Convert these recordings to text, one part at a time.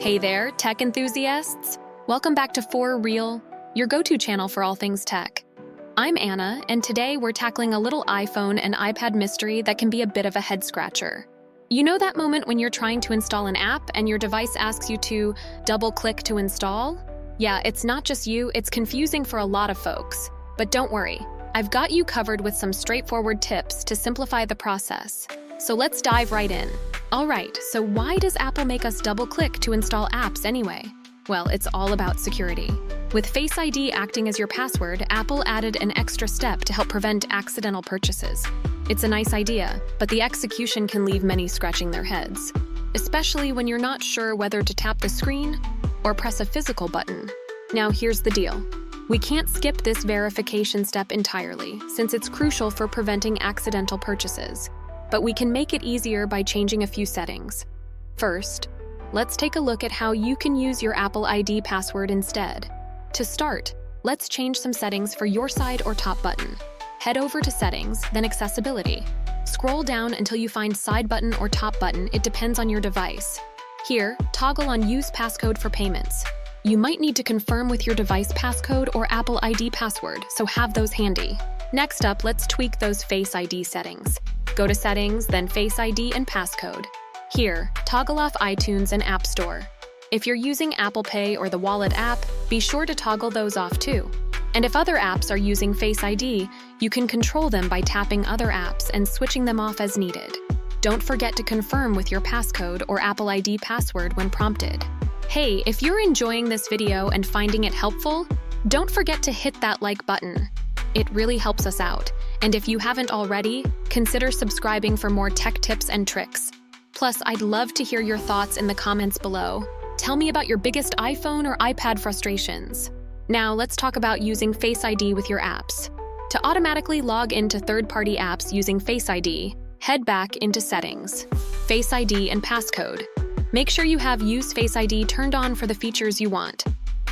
Hey there, tech enthusiasts! Welcome back to For Real, your go-to channel for all things tech. I'm Anna, and today we're tackling a little iPhone and iPad mystery that can be a bit of a head-scratcher. You know that moment when you're trying to install an app and your device asks you to double-click to install? Yeah, it's not just you, it's confusing for a lot of folks. But don't worry, I've got you covered with some straightforward tips to simplify the process. So let's dive right in. All right, so why does Apple make us double-click to install apps anyway? Well, it's all about security. With Face ID acting as your password, Apple added an extra step to help prevent accidental purchases. It's a nice idea, but the execution can leave many scratching their heads, especially when you're not sure whether to tap the screen or press a physical button. Now here's the deal. We can't skip this verification step entirely, since it's crucial for preventing accidental purchases. But we can make it easier by changing a few settings. First, let's take a look at how you can use your Apple ID password instead. To start, let's change some settings for your side or top button. Head over to Settings, then Accessibility. Scroll down until you find Side button or Top button, it depends on your device. Here, toggle on Use Passcode for payments. You might need to confirm with your device passcode or Apple ID password, so have those handy. Next up, let's tweak those Face ID settings. Go to Settings, then Face ID and Passcode. Here, toggle off iTunes and App Store. If you're using Apple Pay or the Wallet app, be sure to toggle those off too. And if other apps are using Face ID, you can control them by tapping other apps and switching them off as needed. Don't forget to confirm with your passcode or Apple ID password when prompted. Hey, if you're enjoying this video and finding it helpful, don't forget to hit that like button. It really helps us out. And if you haven't already, consider subscribing for more tech tips and tricks. Plus, I'd love to hear your thoughts in the comments below. Tell me about your biggest iPhone or iPad frustrations. Now, let's talk about using Face ID with your apps. To automatically log into third-party apps using Face ID, head back into Settings, Face ID and Passcode. Make sure you have Use Face ID turned on for the features you want,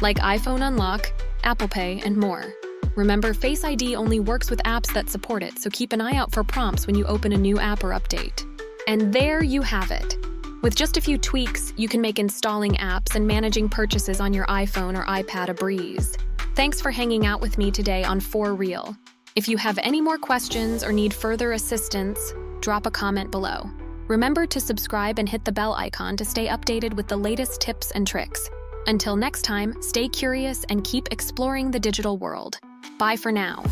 like iPhone Unlock, Apple Pay, and more. Remember, Face ID only works with apps that support it, so keep an eye out for prompts when you open a new app or update. And there you have it. With just a few tweaks, you can make installing apps and managing purchases on your iPhone or iPad a breeze. Thanks for hanging out with me today on For Real. If you have any more questions or need further assistance, drop a comment below. Remember to subscribe and hit the bell icon to stay updated with the latest tips and tricks. Until next time, stay curious and keep exploring the digital world. Bye for now.